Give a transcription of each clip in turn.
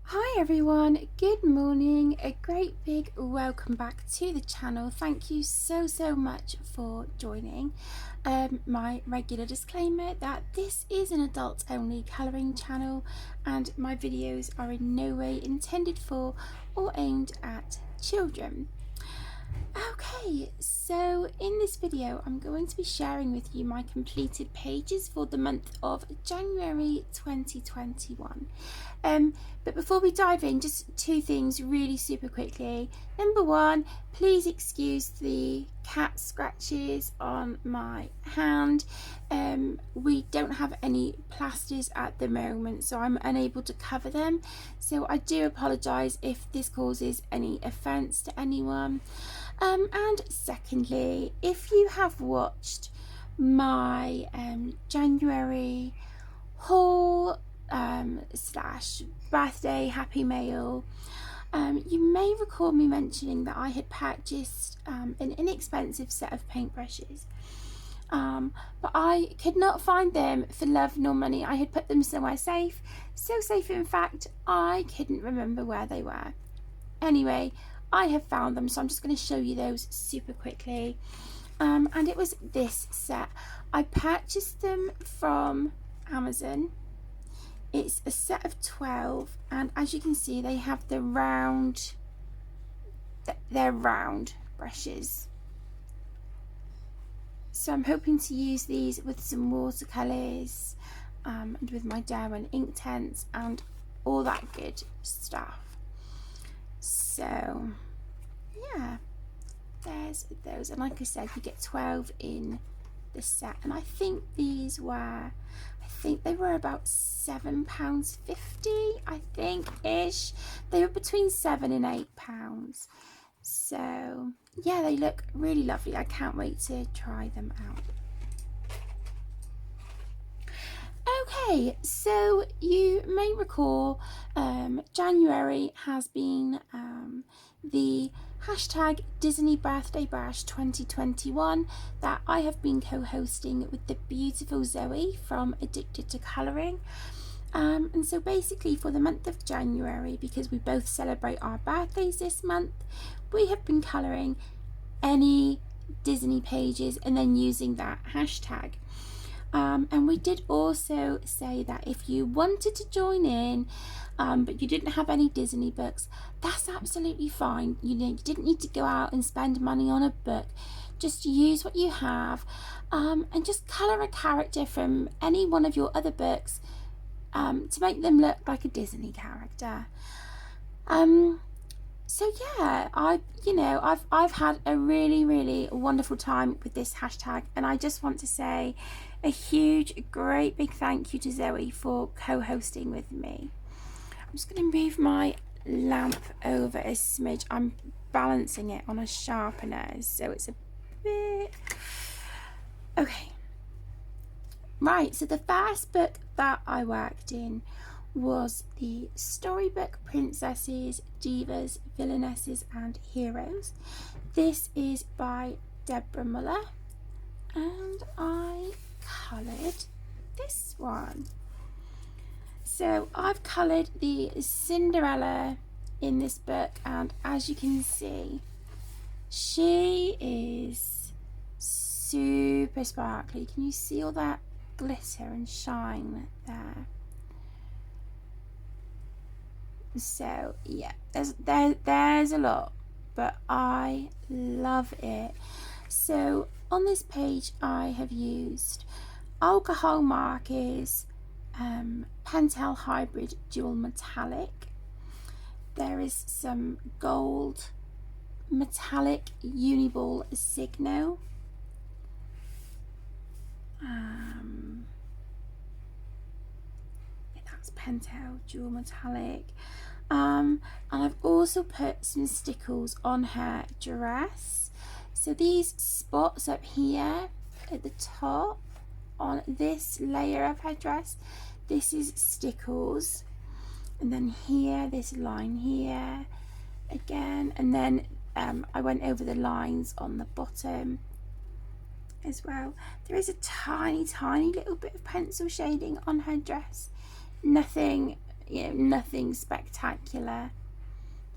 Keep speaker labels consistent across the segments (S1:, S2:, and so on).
S1: Hi everyone, good morning, a great big welcome back to the channel. Thank you so much for joining. My regular disclaimer that this is an adult only colouring channel and my videos are in no way intended for or aimed at children. Okay, so in this video I'm going to be sharing with you my completed pages for the month of January 2021. But before we dive in, just two things really super quickly. Number one, please excuse the cat scratches on my hand. We don't have any plasters at the moment, so I'm unable to cover them. So I do apologise if this causes any offence to anyone. And secondly, if you have watched my January haul slash birthday happy mail, you may recall me mentioning that I had purchased an inexpensive set of paintbrushes, but I could not find them for love nor money. I had put them somewhere safe, so safe in fact I couldn't remember where they were. Anyway, I have found them, so I'm just going to show you those super quickly. And it was this set. I purchased them from Amazon. It's a set of 12, and as you can see, they have the round, they're round brushes. So I'm hoping to use these with some watercolours and with my Dory ink tints and all that good stuff. So yeah, there's those, and like I said, you get 12 in the set, and I think they were about £7.50, I think ish. They were between £7 and £8. So yeah, they look really lovely. I can't wait to try them out. Okay, so you may recall January has been the hashtag Disney Birthday Bash 2021 that I have been co-hosting with the beautiful Zoe from Addicted to Colouring. And so basically for the month of January, because we both celebrate our birthdays this month, we have been colouring any Disney pages and then using that hashtag. And we did also say that if you wanted to join in, but you didn't have any Disney books, that's absolutely fine. You didn't need to go out and spend money on a book. Just use what you have, and just colour a character from any one of your other books to make them look like a Disney character. So yeah, I've had a really wonderful time with this hashtag, and I just want to say a huge, great big thank you to Zoe for co-hosting with me. I'm just going to move my lamp over a smidge. I'm balancing it on a sharpener, so it's a bit... Okay. Right, so the first book that I worked in was the Storybook Princesses, Divas, Villainesses and Heroes. This is by Deborah Muller, and I coloured this one. So I've coloured the Cinderella in this book, and as you can see, she is super sparkly. Can you see all that glitter and shine there? So yeah, there's a lot, but I love it. So on this page I have used alcohol markers, Pentel Hybrid Dual Metallic. There is some gold metallic Uniball Signo. That's Pentel Dual Metallic. And I've also put some stickles on her dress. So these spots up here at the top on this layer of her dress, this is stickles, and then here, this line here again, and then I went over the lines on the bottom as well. There is a tiny little bit of pencil shading on her dress, nothing nothing spectacular.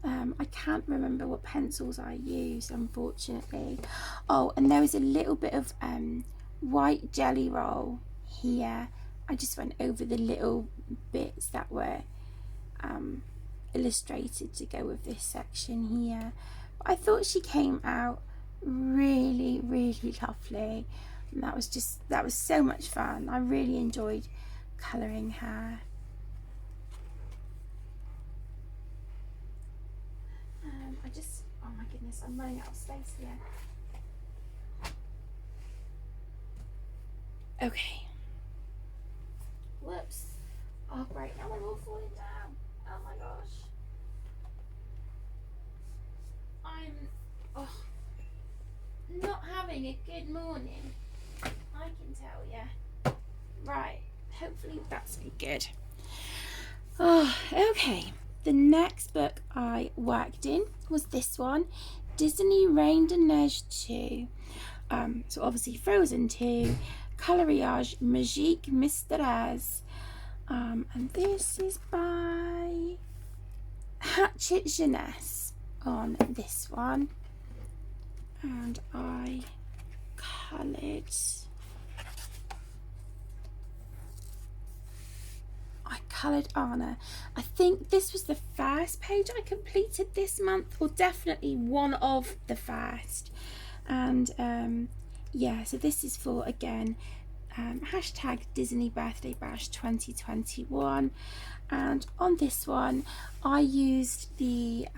S1: I can't remember what pencils I used, unfortunately. Oh, and there was a little bit of white jelly roll here. I just went over the little bits that were illustrated to go with this section here. But I thought she came out really, really lovely, and that was so much fun. I really enjoyed colouring her. Oh my goodness, I'm running out of space here. Okay. Whoops. Oh great, now I'm all falling down. Oh my gosh. I'm not having a good morning, I can tell you. Right, hopefully that's good. Oh, okay. The next book I worked in was this one, Disney Reine de Neige 2. So obviously Frozen 2, Coloriage Magique Mystères. And this is by Hatchet Jeunesse on this one. And I coloured Anna. I think this was the first page I completed this month, or definitely one of the first. And yeah, so this is for, again, hashtag Disney Birthday Bash 2021. And on this one I used the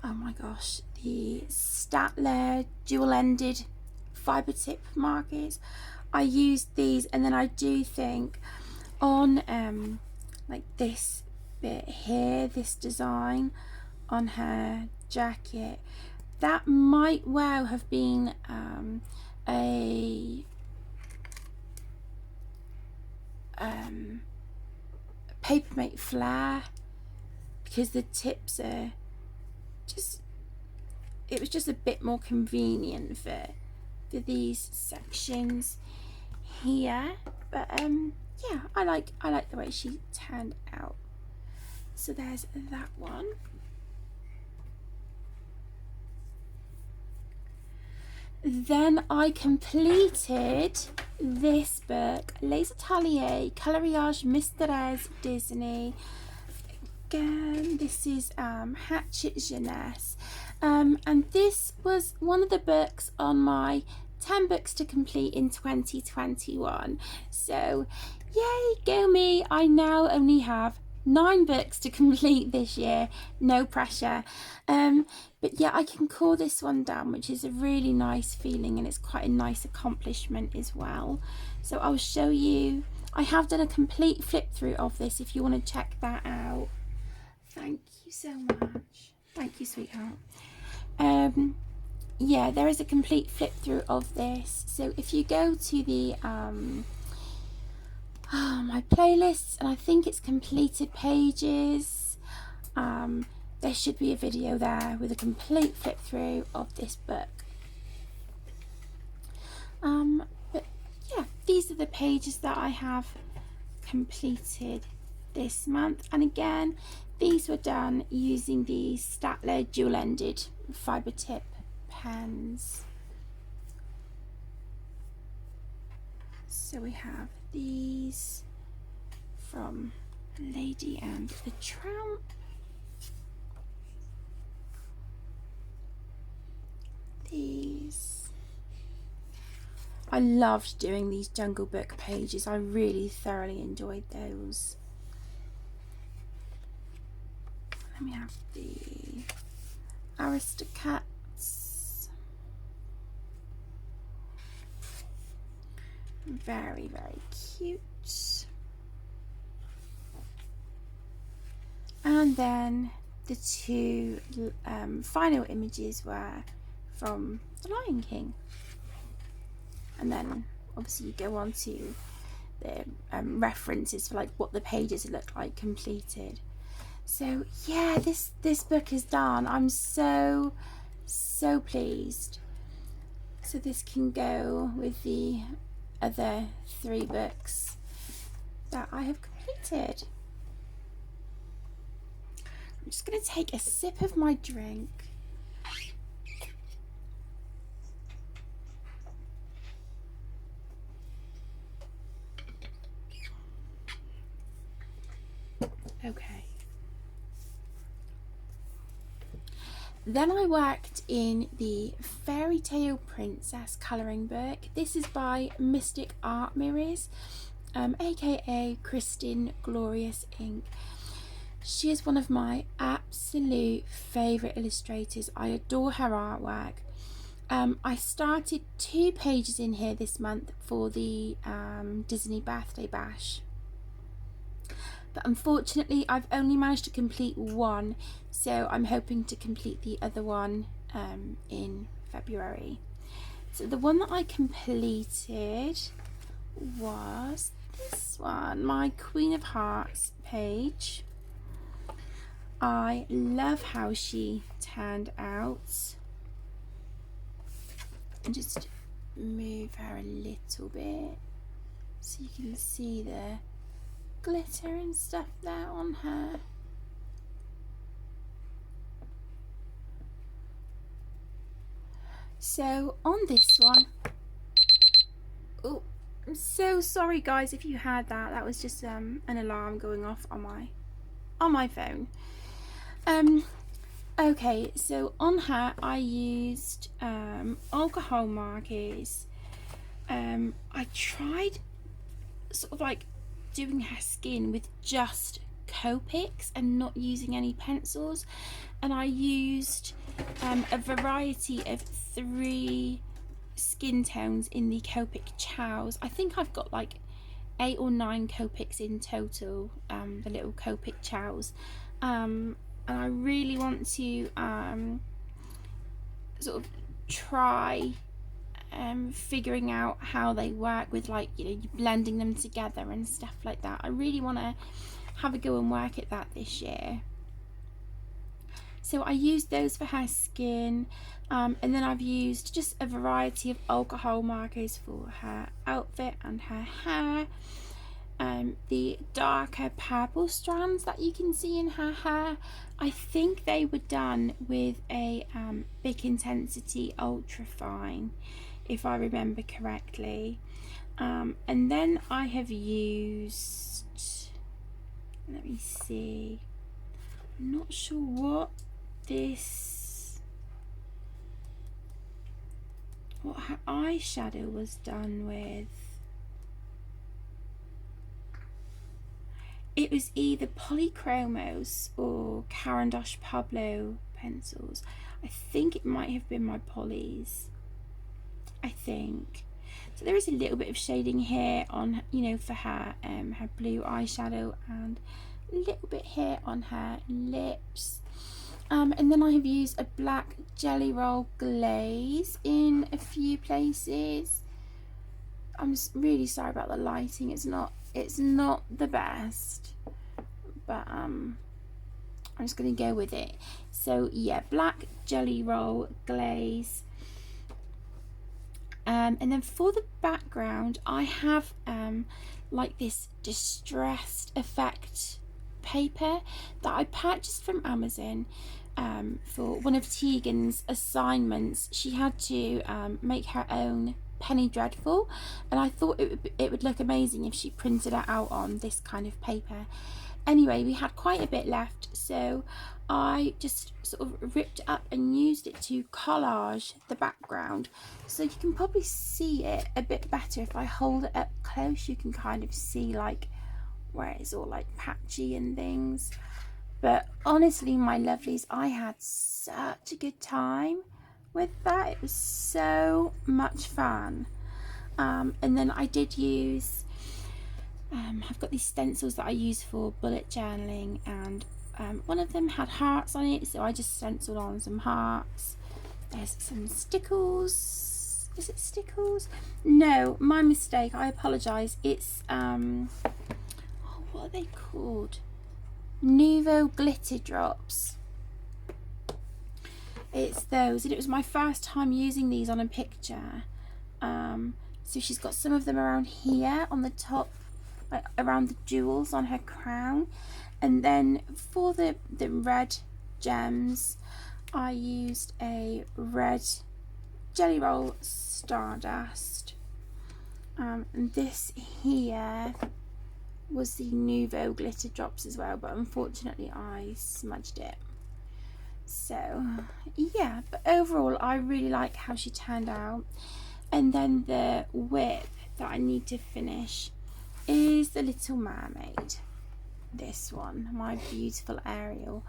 S1: oh my gosh, the Statler dual-ended fibre tip markers. I used these, and then I do think on like this bit here, this design on her jacket, that might well have been a Papermate flare, because the tips are it was just a bit more convenient for these sections here. But yeah, I like the way she turned out. So there's that one. Then I completed this book, Les Ateliers Coloriage Mystères Disney. Again, this is Hatchet Jeunesse. And this was one of the books on my 10 books to complete in 2021. So yay, go me. I now only have 9 books to complete this year. No pressure. But yeah, I can call this one done, which is a really nice feeling, and it's quite a nice accomplishment as well. So I'll show you. I have done a complete flip through of this if you want to check that out. Thank you so much. Thank you, sweetheart. Yeah, there is a complete flip through of this. So if you go to the my playlists, and I think it's completed pages, there should be a video there with a complete flip through of this book. But yeah, these are the pages that I have completed this month, and again, these were done using the Statler dual-ended fibre tip pens. So we have these from Lady and the Tramp. These. I loved doing these Jungle Book pages. I really thoroughly enjoyed those. Then we have the Aristocats. Very, very cute. And then the 2 final images were from The Lion King. And then obviously you go on to the references for like what the pages look like completed. So yeah, this book is done. I'm so pleased. So this can go with the other 3 books that I have completed. completed. I'm just going to take a sip of my drink. Okay. Then I worked in the Fairytale Princess colouring book. This is by Mystic Art Mirrors, aka Kristin Glorious Ink. She is one of my absolute favourite illustrators. I adore her artwork. I started 2 pages in here this month for the Disney Birthday Bash. But unfortunately I've only managed to complete 1, so I'm hoping to complete the other one in February. So the one that I completed was this one, my Queen of Hearts page. I love how she turned out. And just move her a little bit so you can see the glitter and stuff there on her. So on this one, oh, I'm so sorry guys if you heard that. That was just an alarm going off on my phone. Okay, so on her I used alcohol markers. I tried sort of like doing her skin with just Copics and not using any pencils, and I used a variety of 3 skin tones in the Copic chows. I think I've got like 8 or 9 Copics in total, the little Copic chows, and I really want to sort of try figuring out how they work with, like, you know, blending them together and stuff like that. I really want to have a go and work at that this year. So I used those for her skin, and then I've used just a variety of alcohol markers for her outfit and her hair. The darker purple strands that you can see in her hair, I think they were done with a Bic Intensity Ultra Fine, if I remember correctly. And then I have used, let me see, I'm not sure what her eyeshadow was done with. It was either Polychromos or Caran d'Ache Pablo pencils. I think it might have been my Polys, I think. So there is a little bit of shading here on, you know, for her her blue eyeshadow, and a little bit here on her lips. And then I have used a black Jelly Roll glaze in a few places. I'm really sorry about the lighting. It's not the best, but I'm just going to go with it. So yeah, black Jelly Roll glaze. And then for the background, I have like this distressed effect paper that I purchased from Amazon for one of Tegan's assignments. She had to make her own Penny Dreadful, and I thought it would look amazing if she printed it out on this kind of paper. Anyway, we had quite a bit left, so I just sort of ripped it up and used it to collage the background. So you can probably see it a bit better if I hold it up close. You can kind of see like where it's all like patchy and things. But honestly, my lovelies, I had such a good time with that. It was so much fun. And then I did use I've got these stencils that I use for bullet journaling, and one of them had hearts on it, so I just stenciled on some hearts. There's some stickles. Is it stickles? No, my mistake, I apologise. It's oh, what are they called? Nouveau glitter drops. It's those, and it was my first time using these on a picture. So she's got some of them around here on the top like around the jewels on her crown. And then for the red gems, I used a red Jelly Roll Stardust. And this here was the Nouveau glitter drops as well, but unfortunately I smudged it. So yeah, but overall I really like how she turned out. And then the whip that I need to finish is the Little Mermaid. This one, my beautiful Ariel.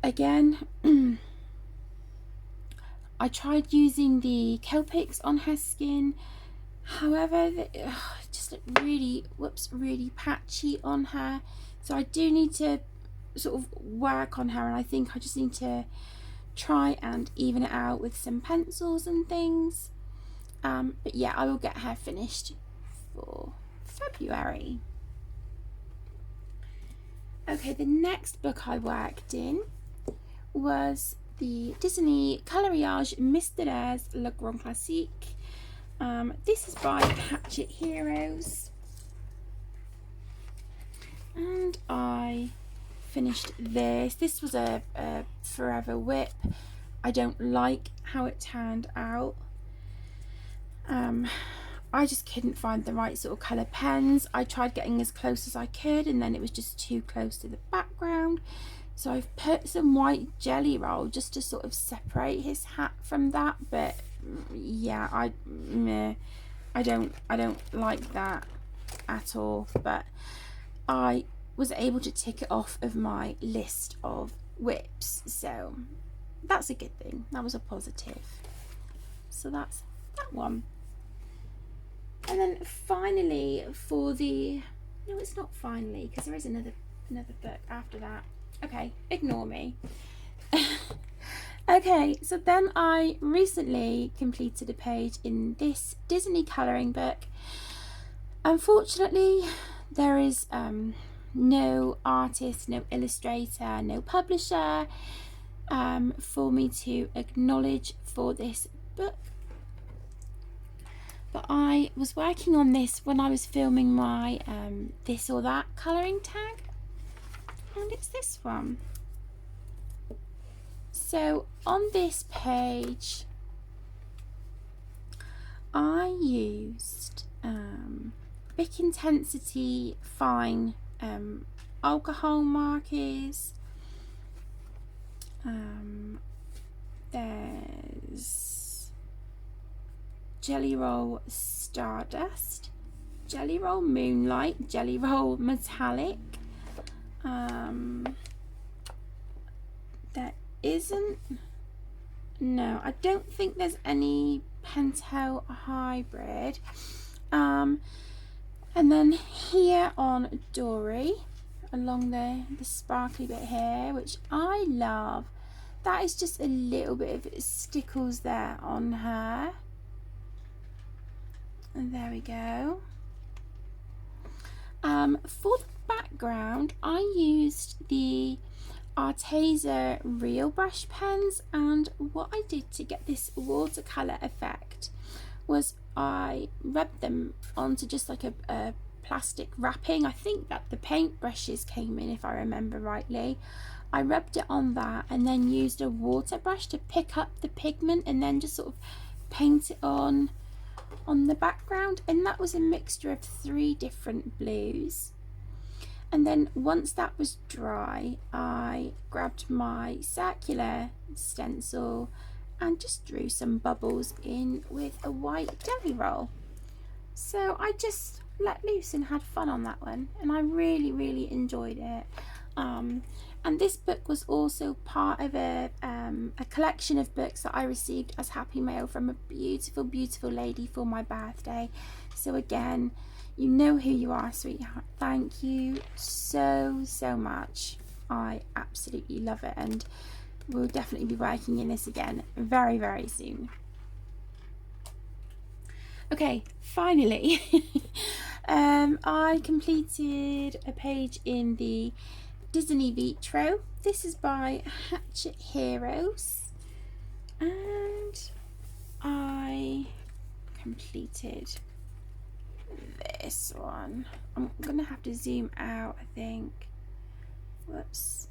S1: Again, I tried using the Copics on her skin. However, it just looked really, really patchy on her. So I do need to sort of work on her, and I think I just need to try and even it out with some pencils and things. But yeah, I will get her finished for February. Okay, the next book I worked in was the Disney Coloriage Mystères Le Grand Classique. This is by Hatchet Heroes, and I finished this. This was a forever whip. I don't like how it turned out. I just couldn't find the right sort of colour pens. I tried getting as close as I could, and then it was just too close to the background. So I've put some white Jelly Roll just to sort of separate his hat from that. But yeah, I don't like that at all. But I was able to tick it off of my list of whips, so that's a good thing. That was a positive. So that's that one. And then finally for the, no, it's not finally, because there is another book after that. Okay, ignore me. Okay, so then I recently completed a page in this Disney colouring book. Unfortunately, there is no artist, no illustrator, no publisher for me to acknowledge for this book. But I was working on this when I was filming my this or that colouring tag, and it's this one. So on this page I used Bic Intensity Fine alcohol markers. There's Jelly Roll Stardust, Jelly Roll Moonlight, Jelly Roll Metallic. There isn't, no, I don't think there's any Pentel Hybrid. And then here on Dory, along the sparkly bit here, which I love, that is just a little bit of stickles there on her. And there we go. For the background, I used the Arteza Real Brush pens, and what I did to get this watercolour effect was I rubbed them onto just like a plastic wrapping. I think that the paint brushes came in, if I remember rightly. I rubbed it on that and then used a water brush to pick up the pigment and then just sort of paint it on the background, and that was a mixture of 3 different blues. And then once that was dry, I grabbed my circular stencil and just drew some bubbles in with a white Jelly Roll. So I just let loose and had fun on that one, and I really enjoyed it. And this book was also part of a collection of books that I received as Happy Mail from a beautiful lady for my birthday. So again, you know who you are, sweetheart. Thank you so much. I absolutely love it, and we'll definitely be working in this again very soon. Okay, finally, I completed a page in the Disney Vitrail. This is by Hatchet Heroes, and I completed this one. I'm gonna have to zoom out, I think. Whoops.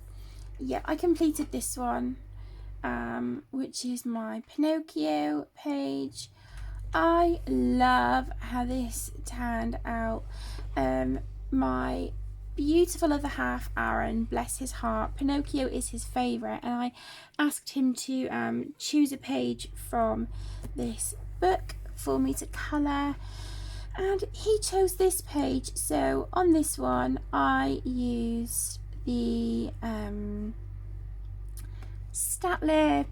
S1: Yeah, I completed this one, which is my Pinocchio page. I love how this turned out. My beautiful other half, Aaron, bless his heart, Pinocchio is his favourite, and I asked him to choose a page from this book for me to colour, and he chose this page. So on this one I used the Staedtler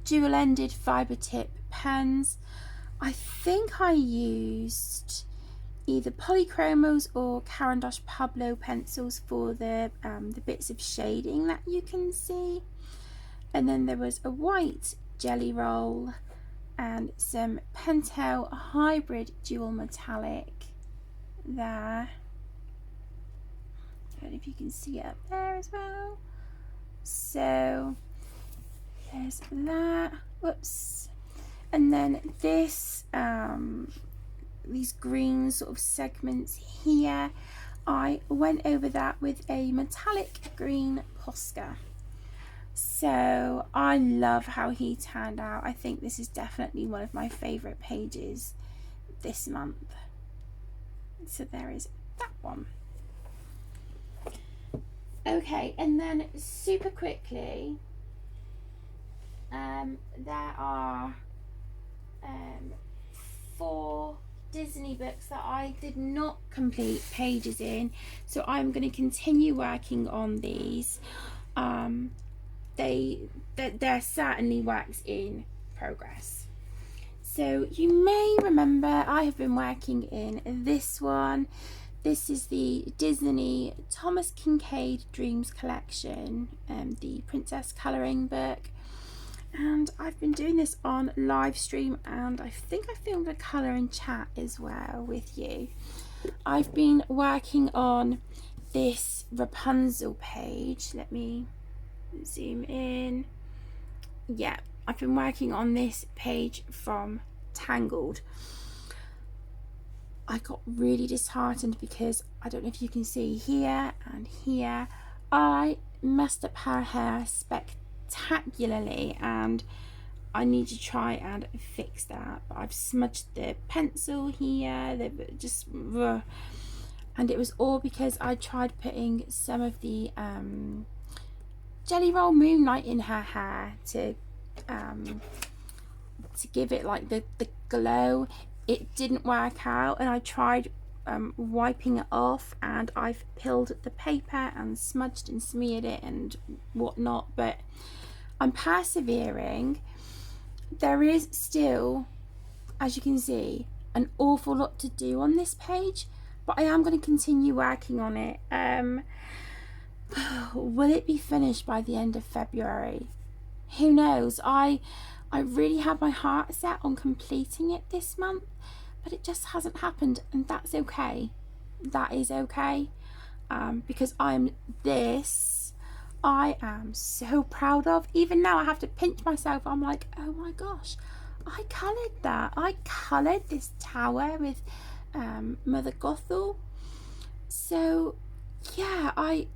S1: dual-ended fibre tip pens. I think I used either polychromos or Caran d'Ache Pablo pencils for the bits of shading that you can see. And then there was a white jelly roll and some Pentel hybrid dual metallic there. I don't know if you can see it up there as well. So there's that. Whoops. And then this, these green sort of segments here, I went over that with a metallic green Posca. So I love how he turned out. I think this is definitely one of my favourite pages this month. So there is that one. Okay, and then super quickly, there are 4 Disney books that I did not complete pages in, so I'm going to continue working on these. They're certainly works in progress. So you may remember I have been working in this one. This is the Disney Thomas Kincaid Dreams Collection, the Princess colouring book. And I've been doing this on live stream, and I think I filmed a colour and chat as well with you. I've been working on this Rapunzel page. Let me zoom in. Yeah, I've been working on this page from Tangled. I got really disheartened because I don't know if you can see here and here, I messed up her hair spectacularly, and I need to try and fix that. But I've smudged the pencil here, and it was all because I tried putting some of the Jelly Roll Moonlight in her hair to give it like the glow. It didn't work out, and I tried wiping it off, and I've peeled the paper and smudged and smeared it and whatnot, but I'm persevering. There is still, as you can see, an awful lot to do on this page, but I am going to continue working on it. Will it be finished by the end of February? Who knows? I really had my heart set on completing it this month, but it just hasn't happened, and that's okay. That is okay, because I am so proud of. Even now I have to pinch myself. I'm like, oh my gosh, I coloured that. I coloured this tower with Mother Gothel. So yeah, I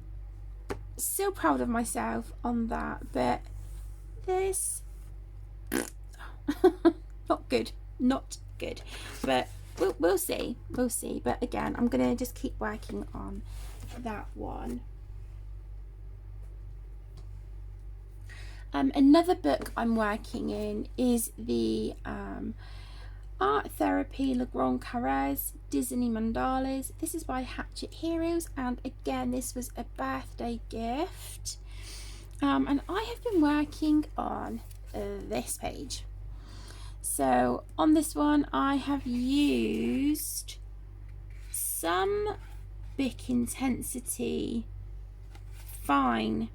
S1: so proud of myself on that. But this not good, but we'll see. But again, I'm gonna just keep working on that one. Another book I'm working in is the Art Therapy Le Grand Carrez Disney Mandalas. This is by Hatchet Heroes, and again, this was a birthday gift. And I have been working on this page. So on this one, I have used some Bic Intensity fine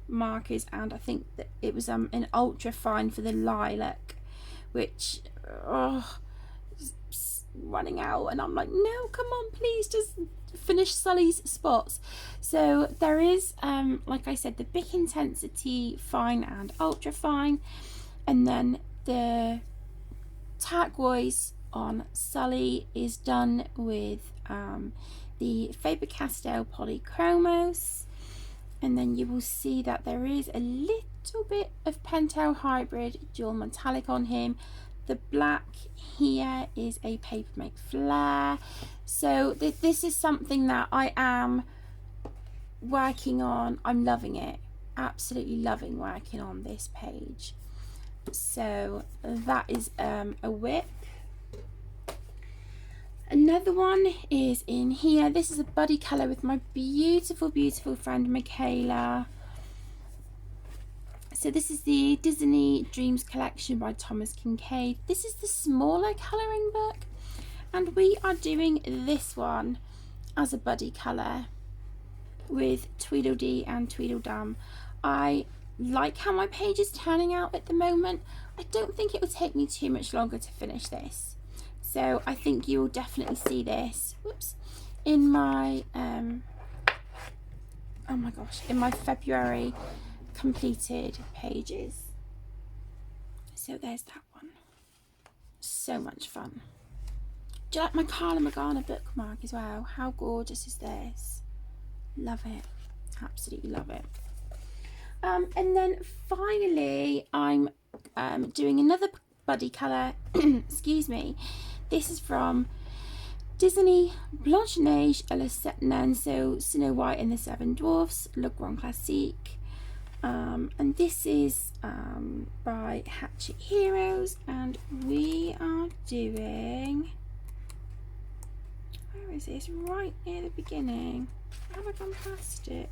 S1: markers, and I think that it was an ultra fine for the lilac, which running out, and I'm like, no, come on, please just finish Sully's spots. So there is like I said, the Bic Intensity fine and ultra fine, and then the turquoise on Sully is done with the Faber-Castell Polychromos, and then you will see that there is a little bit of Pentel Hybrid dual metallic on him. The black here is a Papermate Flare. So this is something that I am working on. I'm loving it, absolutely loving working on this page. So that is a whip. Another one is in here. This is a buddy colour with my beautiful, beautiful friend Michaela. So this is the Disney Dreams collection by Thomas Kincaid. This is the smaller colouring book, and we are doing this one as a buddy colour with Tweedledee and Tweedledum. I like how my page is turning out at the moment. I don't think it will take me too much longer to finish this. So I think you'll definitely see this, whoops, in my, oh my gosh, in my February completed pages. So there's that one. So much fun. Do you like my Carla Morgana bookmark as well? How gorgeous is this? Love it. Absolutely love it. And then finally, I'm doing another buddy colour. Excuse me. This is from Disney Blanche-Neige et les Sept Nains, so Snow White and the Seven Dwarfs, Le Grand Classique. And this is by Hatchet Heroes, and we are doing, where is this? Right near the beginning. Have I gone past it?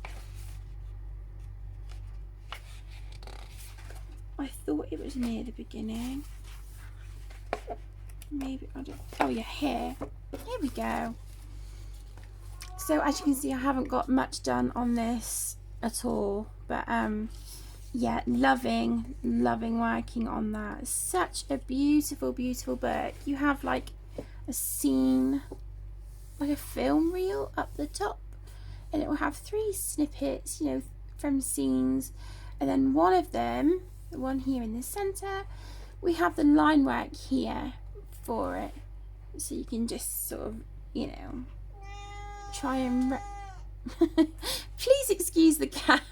S1: I thought it was near the beginning. Maybe I don't. Oh yeah, here we go. So as you can see, I haven't got much done on this at all, but yeah, loving working on that. Such a beautiful book. You have like a scene, like a film reel up the top, and it will have 3 snippets, you know, from scenes, and then one of them, the one here in the center, we have the line work here for it, so you can just sort of, you know, try and please excuse the cat.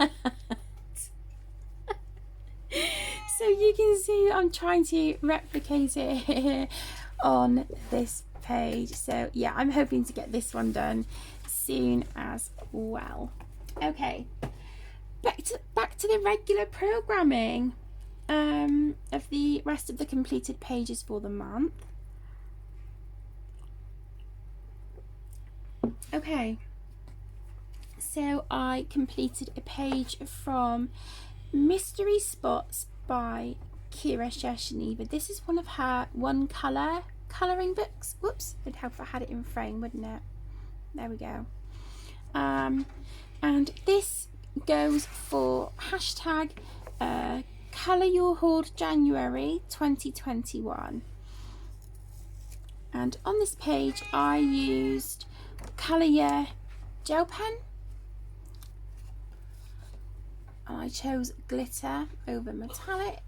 S1: So you can see I'm trying to replicate it here on this page. So yeah, I'm hoping to get this one done soon as well. Okay, back to the regular programming of the rest of the completed pages for the month. Okay, so I completed a page from Mystery Spots by Kira Shersheneva. This is one of her one colour colouring books. Whoops, it'd help if I had it in frame, wouldn't it? There we go. And this goes for hashtag Colour Your Hoard January 2021. And on this page I used Colour Your gel pen, and I chose glitter over metallic.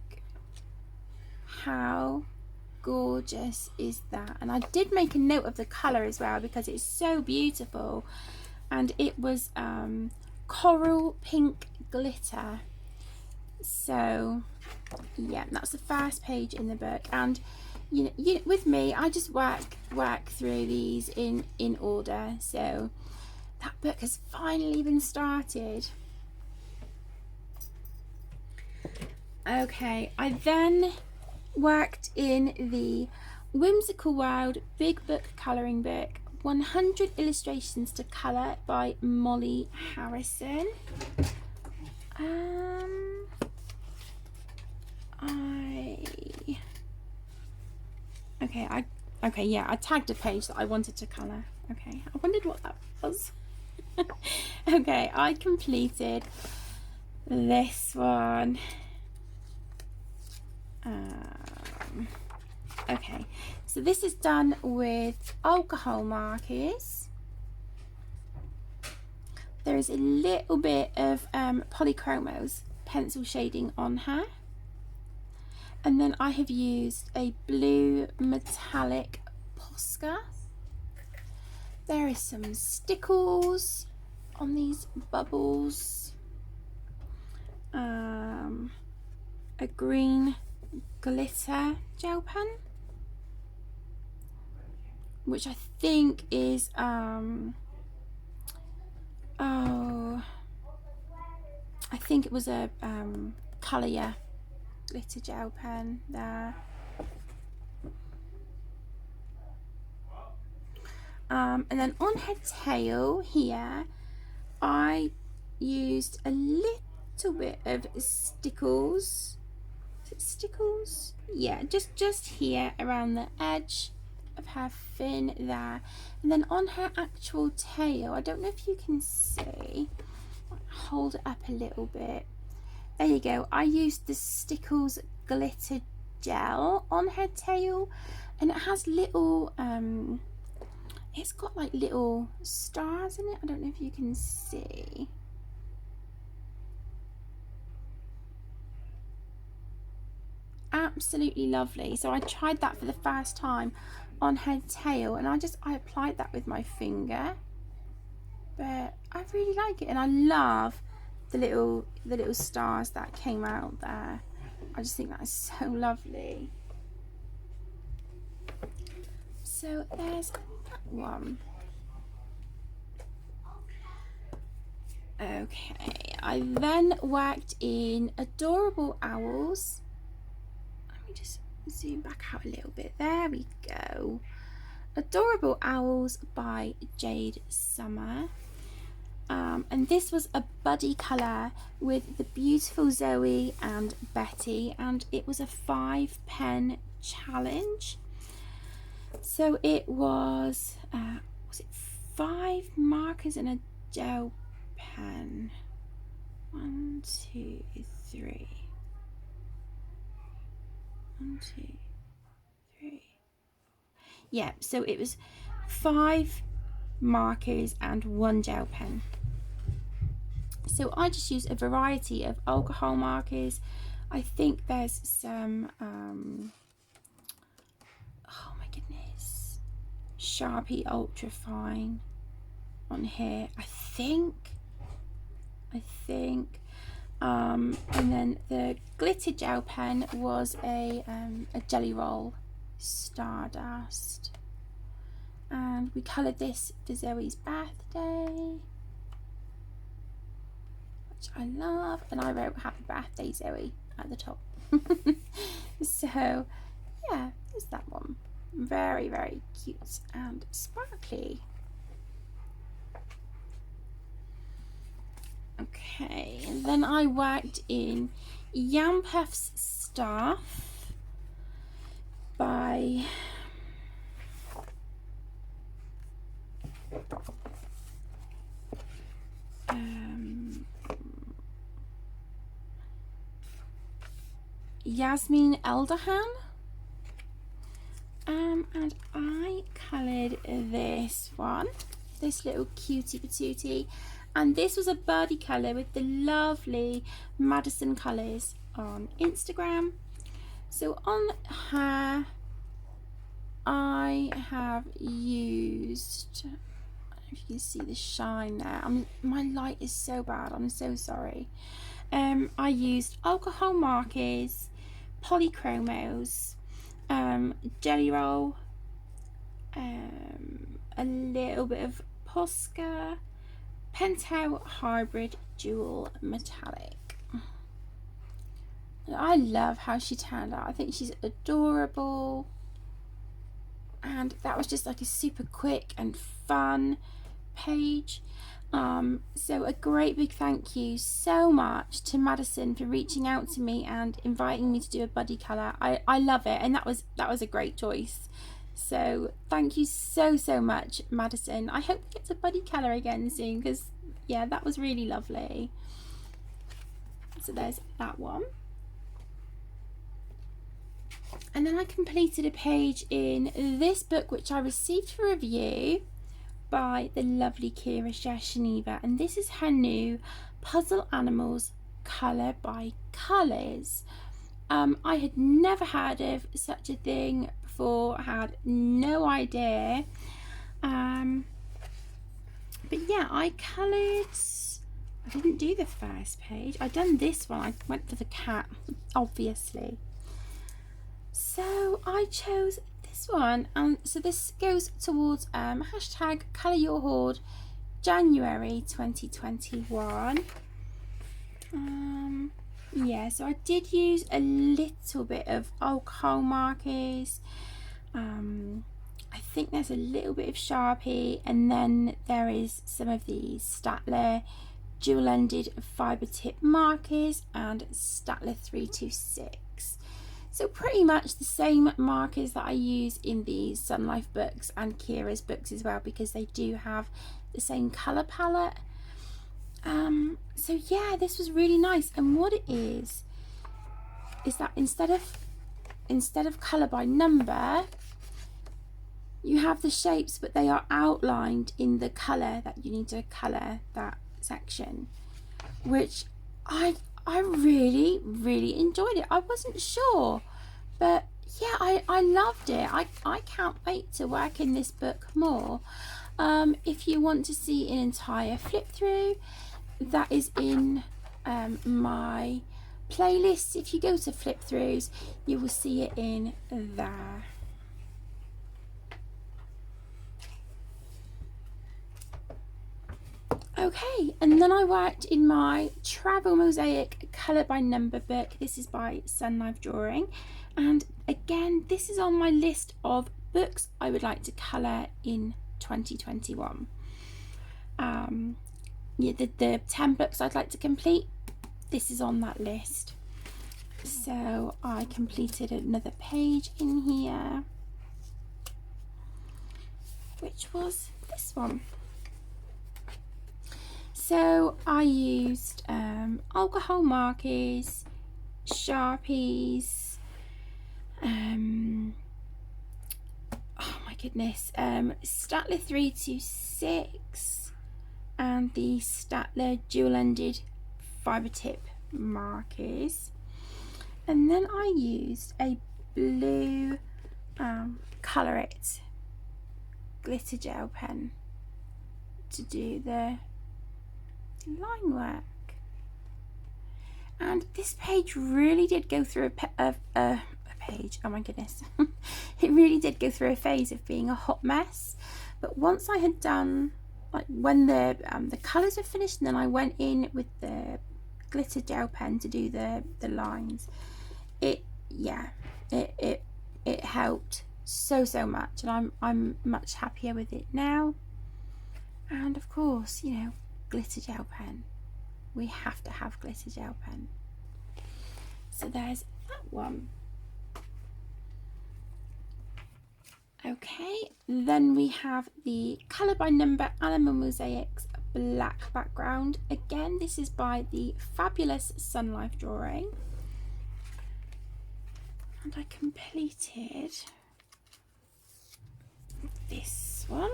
S1: How gorgeous is that? And I did make a note of the colour as well because it's so beautiful, and it was coral pink glitter. So yeah, that's the first page in the book, and you know, with me, I just work through these in order. So that book has finally been started. Okay, I then worked in the Whimsical World Big Book Colouring Book, 100 Illustrations to Colour by Molly Harrison. I tagged a page that I wanted to colour. Okay, I wondered what that was. Okay, I completed this one. Okay, so this is done with alcohol markers. There is a little bit of Polychromos pencil shading on her, and then I have used a blue metallic Posca. There is some stickles on these bubbles. A green glitter gel pen, which I think is oh, I think it was a colour glitter gel pen there. And then on her tail here, I used a little bit of stickles. Is it stickles? Yeah, just here around the edge of her fin there. And then on her actual tail, I don't know if you can see, hold it up a little bit. There you go. I used the Stickles glitter gel on her tail, and it has little it's got like little stars in it. I don't know if you can see. Absolutely lovely. So I tried that for the first time on her tail, and I applied that with my finger, but I really like it, and I love the little stars that came out there. I just think that is so lovely. So there's that one. Okay, I then worked in Adorable Owls. Let me just zoom back out a little bit. There we go. Adorable Owls by Jade Summer. And this was a buddy colour with the beautiful Zoe and Betty, and it was a 5-pen challenge. So it was it 5 markers and a gel pen? 1, 2, 3. 1, 2, 3. Yeah, so it was 5 markers and 1 gel pen. So I just used a variety of alcohol markers. I think there's some oh my goodness, Sharpie Ultra Fine on here, I think. And then the glitter gel pen was a Jelly Roll Stardust, and we coloured this for Zoe's birthday, which I love, and I wrote "Happy Birthday, Zoe" at the top. So yeah, there's that one. Very, very cute and sparkly. Okay, and then I worked in Yam Puff's Staff by Yasmin Elderhan. And I coloured this one, this little cutie patootie, and this was a birdie colour with the lovely Madison colours on Instagram. So on her, I have used, I don't know if you can see the shine there. My light is so bad, I'm so sorry. I used alcohol markers, polychromos, Jelly Roll, a little bit of Posca, Pentel Hybrid Dual Metallic. And I love how she turned out. I think she's adorable, and that was just like a super quick and fun page. So a great big thank you so much to Madison for reaching out to me and inviting me to do a buddy colour. I love it, and that was a great choice. So thank you so much, Madison. I hope we get to buddy colour again soon, because yeah, that was really lovely. So there's that one. And then I completed a page in this book, which I received for review by the lovely Kira Shashaniva, and this is her new Puzzle Animals Colour by Colours. I had never heard of such a thing before, had no idea. But yeah, I didn't do the first page. I done this one. I went for the cat, obviously. So I chose this one, and so this goes towards hashtag Colour Your Hoard January 2021. Yeah, so I did use a little bit of alcohol markers. I think there's a little bit of Sharpie, and then there is some of these Staedtler dual-ended fibre tip markers and Staedtler 326. So pretty much the same markers that I use in these Sun Life books and Kira's books as well, because they do have the same colour palette. So yeah, this was really nice. And what it is that instead of colour by number, you have the shapes, but they are outlined in the colour that you need to colour that section, which I really enjoyed it. I wasn't sure, but yeah, I loved it. I can't wait to work in this book more. If you want to see an entire flip through, that is in my playlist. If you go to flip throughs, you will see it in there. Okay, and then I worked in my travel mosaic colour by number book. This is by Sun Life Drawing, and again, this is on my list of books I would like to colour in 2021. Yeah, the 10 books I'd like to complete, this is on that list. So I completed another page in here, which was this one. So I used alcohol markers, Sharpies, oh my goodness, Staedtler 326 and the Staedtler dual-ended fibre tip markers. And then I used a blue Colour It glitter gel pen to do the line work. And this page really did go through a page, oh my goodness, it really did go through a phase of being a hot mess. But once I had done, like when the colours were finished, and then I went in with the glitter gel pen to do the lines, it helped so much, and I'm much happier with it now. And of course, you know, glitter gel pen, we have to have glitter gel pen. So there's that one. Okay, then we have the colour by number Animal Mosaics black background. Again, this is by the fabulous Sun Life Drawing, and I completed this one.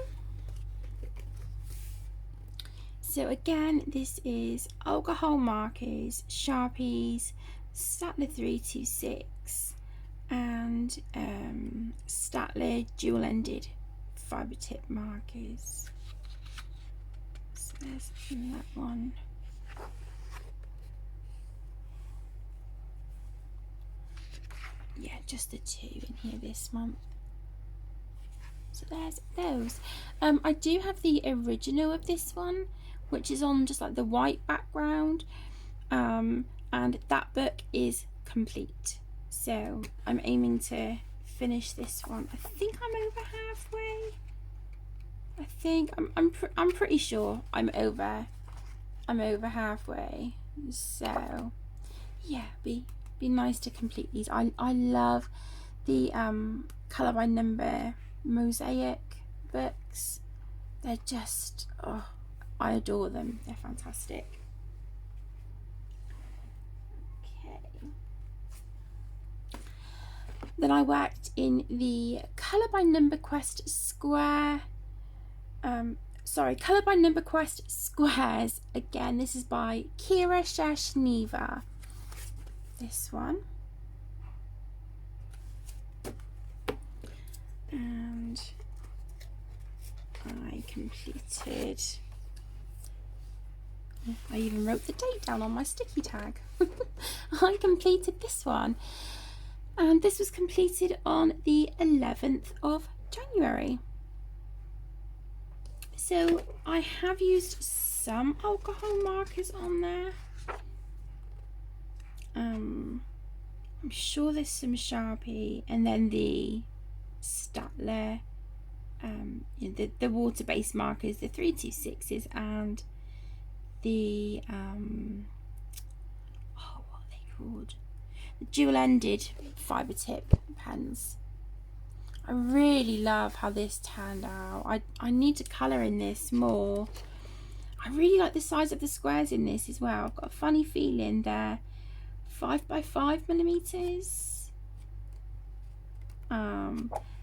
S1: So again, this is alcohol markers, Sharpies, Staedtler 326 and Staedtler dual-ended fibre tip markers. So there's that one. Yeah, just the two in here this month. So there's those. I do have the original of this one, which is on just like the white background, and that book is complete. So I'm aiming to finish this one. I think I'm over halfway. I think I'm pretty sure I'm over halfway. So yeah, be nice to complete these. I love the colour by number mosaic books. They're just, oh, I adore them. They're fantastic. Okay. Then I worked in the colour by number quest square. Colour by number quest squares. Again, this is by Kira Shashneva. This one. And I completed, I even wrote the date down on my sticky tag. I completed this one, and this was completed on the 11th of January. So I have used some alcohol markers on there. I'm sure there's some Sharpie, and then the Staedtler, the water-based markers, the 326s, and the what are they called? The dual-ended fibre tip pens. I really love how this turned out. I need to colour in this more. I really like the size of the squares in this as well. I've got a funny feeling they're 5x5mm.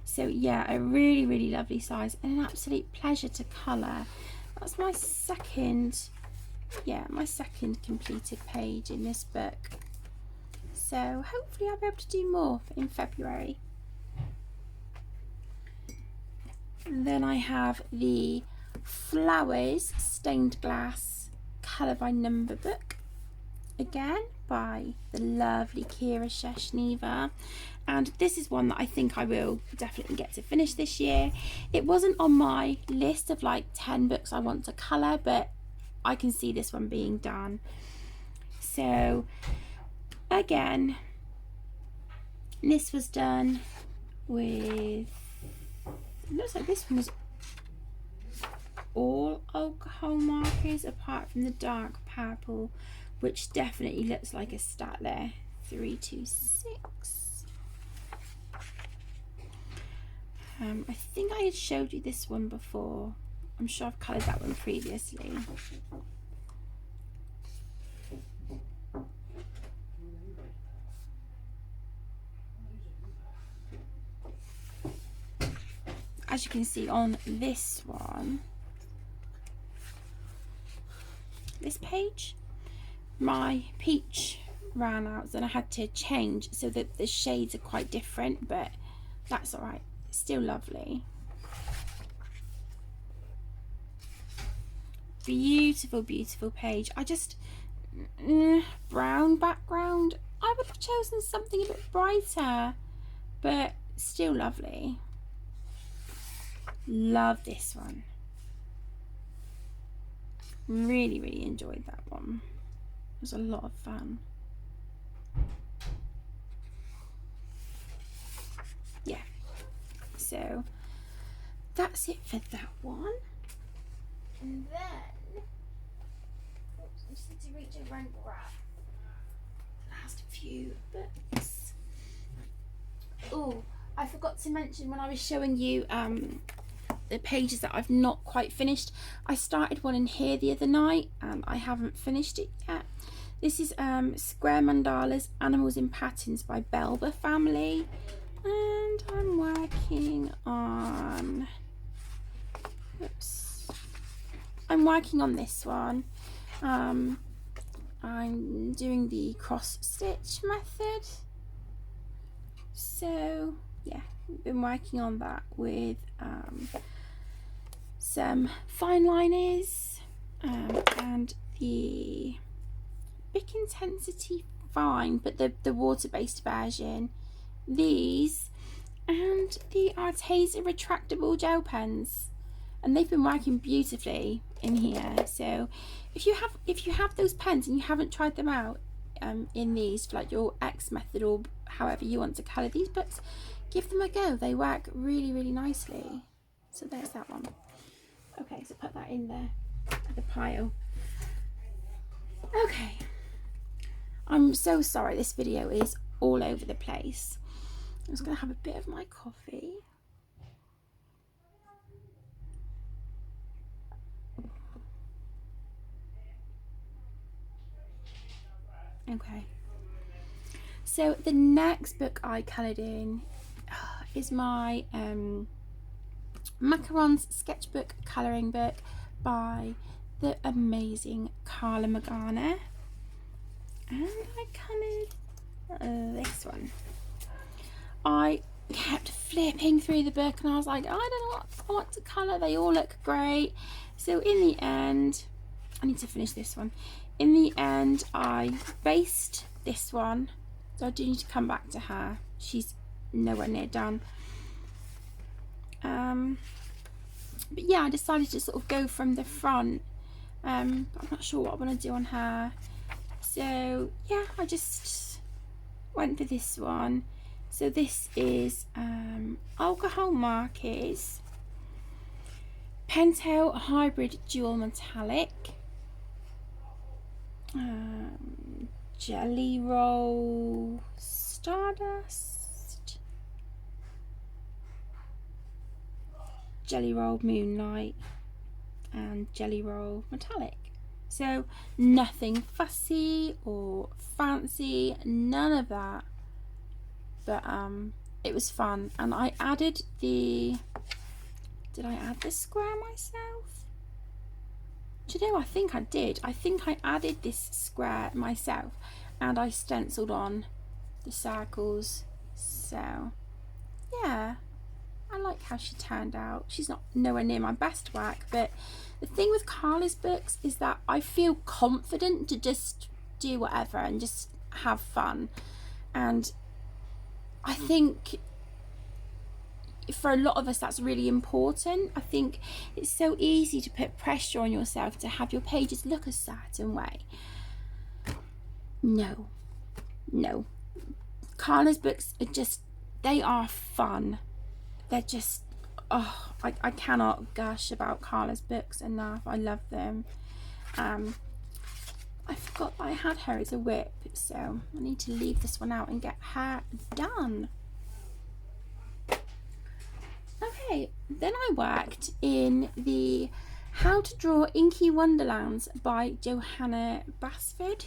S1: So yeah, a really lovely size and an absolute pleasure to colour. That's my second completed page in this book. So hopefully I'll be able to do more in February. And then I have the Flowers Stained Glass Colour by Number book, again by the lovely Kira Sheshneva, and this is one that I think I will definitely get to finish this year. It wasn't on my list of like 10 books I want to colour, but I can see this one being done. So again, this was done with, it looks like this one was all alcohol markers apart from the dark purple, which definitely looks like a Staedtler 326. I think I had showed you this one before. I'm sure I've coloured that one previously. As you can see on this one, this page, my peach ran out and I had to change so that the shades are quite different, but that's all right. It's still lovely. Beautiful page. I just brown background. I would have chosen something a bit brighter, but still lovely. Love this one. Really enjoyed that one. It was a lot of fun. Yeah, so that's it for that one. And then I just need to reach around and grab the last few books. Oh, I forgot to mention when I was showing you the pages that I've not quite finished. I started one in here the other night and I haven't finished it yet. This is Square Mandalas Animals in Patterns by Belba Family, and I'm working on this one. I'm doing the cross stitch method, so yeah, I've been working on that with some fine liners and the Bic Intensity Fine, but the water-based version, these, and the Arteza retractable gel pens, and they've been working beautifully in here. So if you have those pens and you haven't tried them out in these for like your X method or however you want to colour these books, give them a go. They work really nicely. So there's that one. Okay, so put that in the pile. Okay, I'm so sorry this video is all over the place. I'm just going to have a bit of my coffee. Okay, so the next book I coloured in is my Macaron's Sketchbook colouring book by the amazing Carla Magana, and I coloured this one. I kept flipping through the book and I was like, I don't know what I want to colour. They all look great. So in the end, I need to finish this one. In the end, I based this one. So I do need to come back to her. She's nowhere near done. But yeah, I decided to sort of go from the front. I'm not sure what I want to do on her. So yeah, I just went for this one. So this is alcohol markers, Pentel hybrid dual metallic, jelly roll stardust, jelly roll moonlight, and jelly roll metallic. So nothing fussy or fancy, none of that. But it was fun, and I added the. Did I add the square myself? Do you know? I think I did. I think I added this square myself, and I stenciled on the circles. So yeah, I like how she turned out. She's not nowhere near my best work, but the thing with Carla's books is that I feel confident to just do whatever and just have fun. And I think for a lot of us that's really important. I think it's so easy to put pressure on yourself to have your pages look a certain way. No. Carla's books are just, they are fun. They're just, oh, I cannot gush about Carla's books enough. I love them. I forgot that I had her as a whip, so I need to leave this one out and get her done. Okay, then I worked in the How to Draw Inky Wonderlands by Johanna Basford.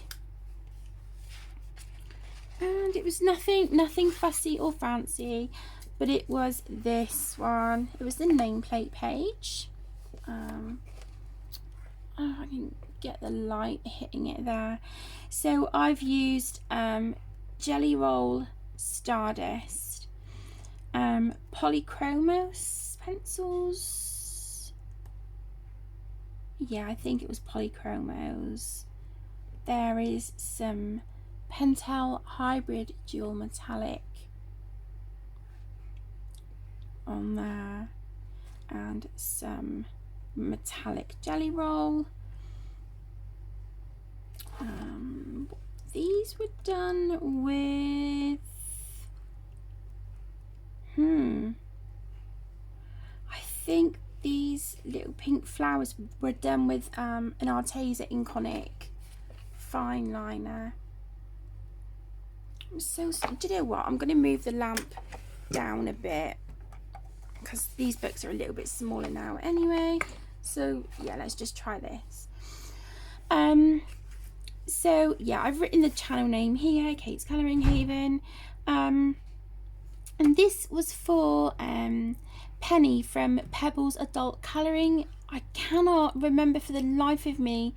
S1: And it was nothing fussy or fancy, but it was this one. It was the nameplate page. Oh, I can get the light hitting it there. So I've used Jelly Roll Stardust, Polychromos pencils. Yeah, I think it was Polychromos. There is some Pentel hybrid dual metallic on there, and some metallic jelly roll. These were done with I think these little pink flowers were done with an Arteza Inconic fine liner. Do you know what? I'm going to move the lamp down a bit because these books are a little bit smaller now anyway. So yeah, let's just try this. So yeah, I've written the channel name here, Kate's Colouring Haven. And this was for Penny from Pebbles Adult Colouring. I cannot remember for the life of me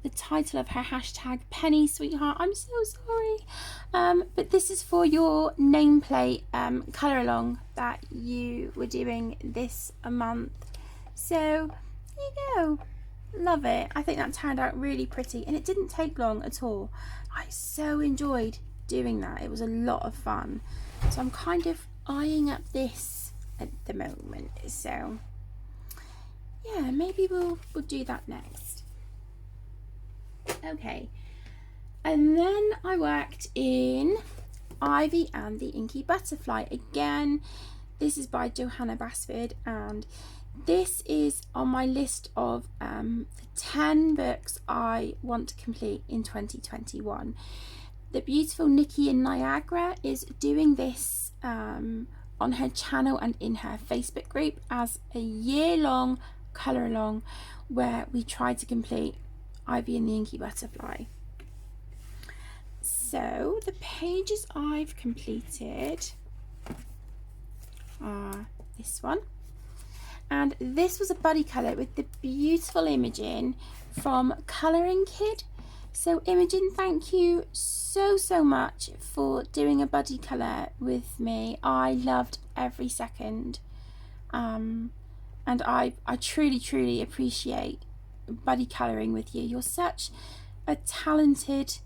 S1: the title of her hashtag. Penny, sweetheart, I'm so sorry. But this is for your nameplate colour along that you were doing this month. So there you go. Love it. I think that turned out really pretty, and it didn't take long at all. I so enjoyed doing that. It was a lot of fun. So I'm kind of eyeing up this at the moment. So yeah, maybe we'll do that next. Okay, and then I worked in Ivy and the Inky Butterfly. Again, this is by Johanna Basford, and this is on my list of the 10 books I want to complete in 2021. The beautiful Nikki in Niagara is doing this on her channel and in her Facebook group as a year-long colour along where we try to complete Ivy and the Inky Butterfly. So the pages I've completed are this one. And this was a buddy colour with the beautiful imaging from Colouring Kid. So Imogen, thank you so much for doing a buddy colour with me. I loved every second, and I truly appreciate buddy colouring with you. You're such a talented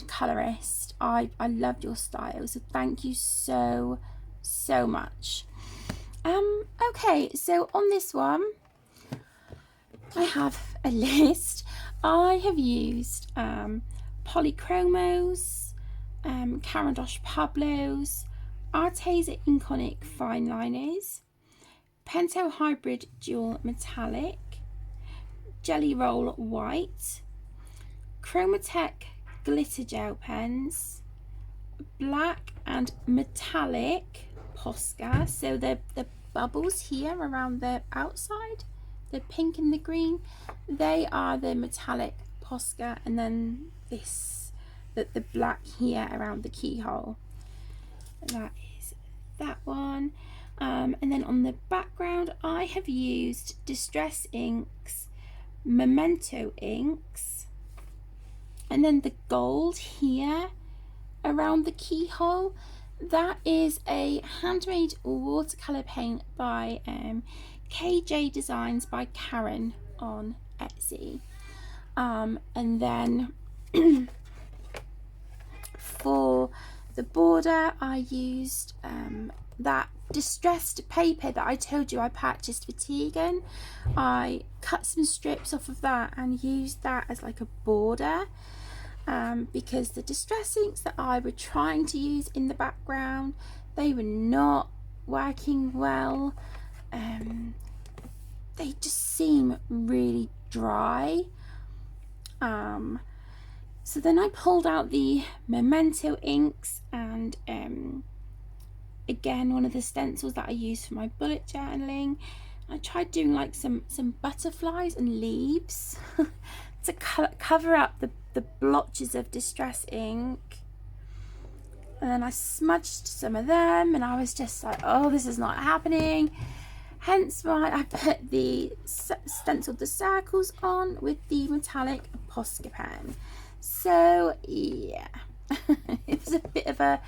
S1: colorist. I loved your style, so thank you so much. Okay, so on this one I have a list. I have used Polychromos, Caran d'Ache Pablos, Arteza Inconic fine liners, Pentel Hybrid Dual Metallic, Jelly Roll White, Chromatech Glitter Gel Pens, black and metallic Posca, so the bubbles here around the outside, the pink and the green, they are the metallic Posca, and then this, the black here around the keyhole, that is that one. And then on the background I have used Distress Inks, Memento inks, and then the gold here around the keyhole, that is a handmade watercolour paint by KJ Designs by Karen on Etsy. And then for the border I used that distressed paper that I told you I purchased for Tegan. I cut some strips off of that and used that as like a border, because the distress inks that I were trying to use in the background, they were not working well. They just seem really dry. So then I pulled out the Memento inks and again one of the stencils that I used for my bullet journaling. I tried doing like some butterflies and leaves to cover up the blotches of distress ink, and then I smudged some of them, and I was just like, oh, this is not happening. Hence why I put the stenciled the circles on with the metallic Posca pen. So yeah, it was a bit of a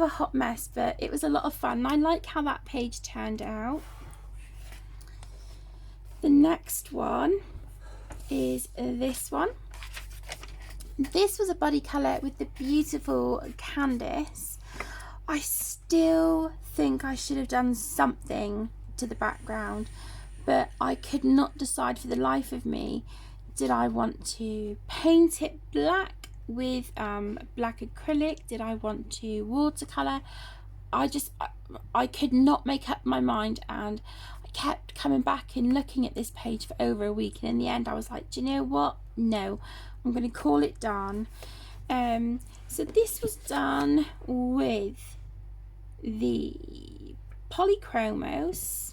S1: hot mess, but it was a lot of fun. I like how that page turned out. The next one is this one. This was a buddy colour with the beautiful Candice. I still think I should have done something to the background, but I could not decide for the life of me. Did I want to paint it black with black acrylic? Did I want to watercolour? I could not make up my mind, and I kept coming back and looking at this page for over a week, and in the end I was like, do you know what? No, I'm going to call it done. So this was done with the Polychromos,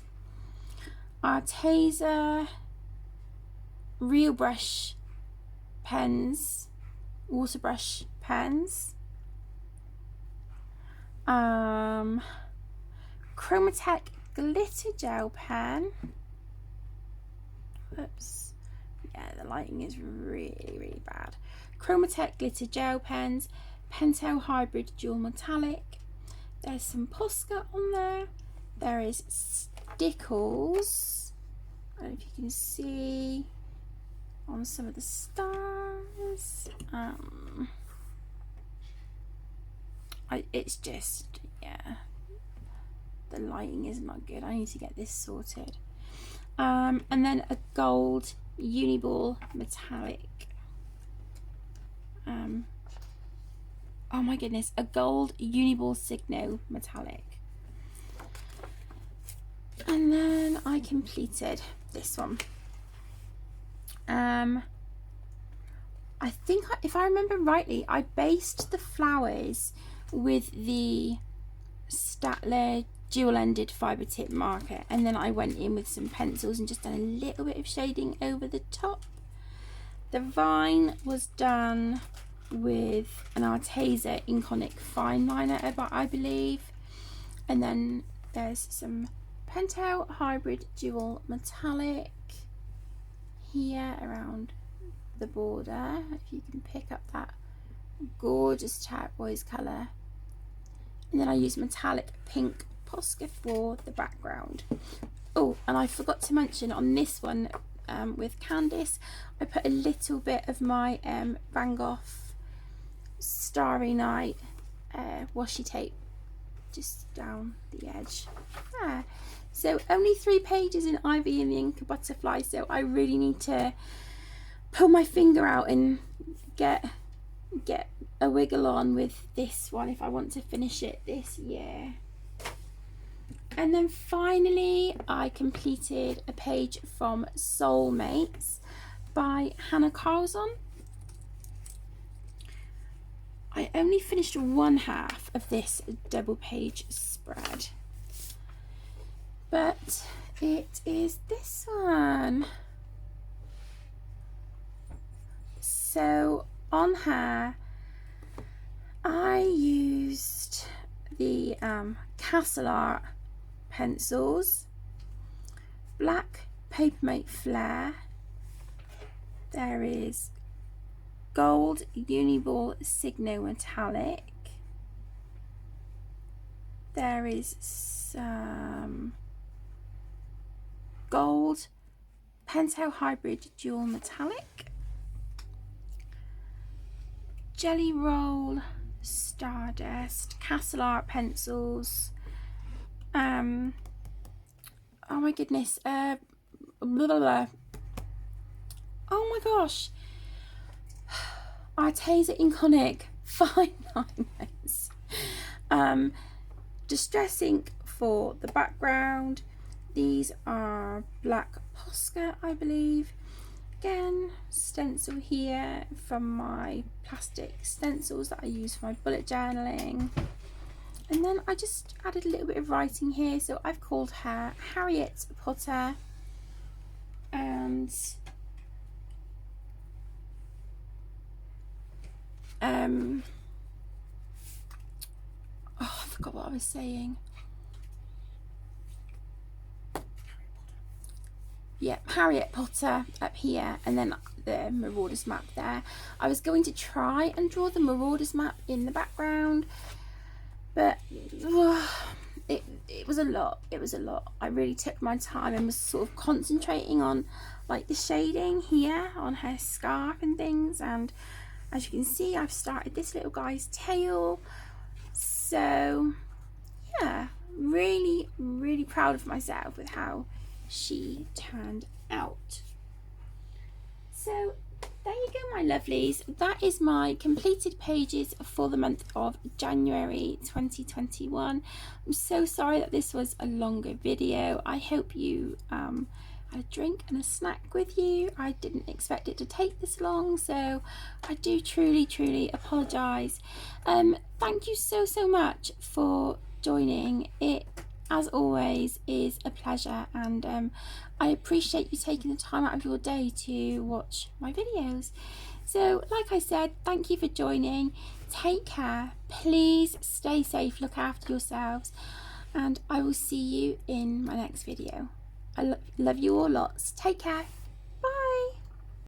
S1: Arteza Real Brush pens, water brush pens, Chromatech glitter gel pen. Oops, yeah, the lighting is really bad. Chromatech glitter gel pens, Pentel Hybrid Dual Metallic. There's some Posca on there. There is stickles. I don't know if you can see on some of the stars. It's just, yeah, the lighting is not good. I need to get this sorted. And then a gold Uniball metallic. Oh my goodness, a gold Uniball Signo metallic. And then I completed this one. I think, if I remember rightly, I based the flowers with the Staedtler dual-ended fibre tip marker, and then I went in with some pencils and just done a little bit of shading over the top. The vine was done with an Arteza Inconic fine liner, I believe, and then there's some Pentel Hybrid Dual Metallic here around the border, if you can pick up that gorgeous turquoise colour. And then I use metallic pink Posca for the background. Oh, and I forgot to mention on this one with Candice, I put a little bit of my Van Gogh Starry Night washi tape just down the edge there. So only 3 pages in Ivy and the Inca Butterfly, so I really need to pull my finger out and get a wiggle on with this one if I want to finish it this year. And then finally I completed a page from Soulmates by Hannah Carlson. I only finished 1/2 of this double page spread, but it is this one. So on her I used the Castle Art pencils, black Papermate Flare, there is gold Uniball Signo Metallic, there is some gold Pentel Hybrid Dual Metallic, Jelly Roll Stardust, Castle Art pencils, oh my goodness, blah, blah, blah. Oh my gosh, Arteza Inconic fine liners, Distress ink for the background. These are black Posca, I believe. Again, stencil here from my plastic stencils that I use for my bullet journaling. And then I just added a little bit of writing here, so I've called her Harriet Potter, and oh, I forgot what I was saying. Yeah, Harriet Potter up here, and then the Marauders map there. I was going to try and draw the Marauders map in the background, but it was a lot. It was a lot. I really took my time and was sort of concentrating on like the shading here on her scarf and things, and as you can see I've started this little guy's tail. So yeah, really proud of myself with how she turned out. So there you go, my lovelies. That is my completed pages for the month of January 2021. I'm so sorry that this was a longer video. I hope you had a drink and a snack with you. I didn't expect it to take this long, so I do truly apologize. Thank you so much for joining. It, as always, is a pleasure, and I appreciate you taking the time out of your day to watch my videos. So like I said, thank you for joining. Take care, please stay safe, look after yourselves, and I will see you in my next video. I love you all lots. Take care.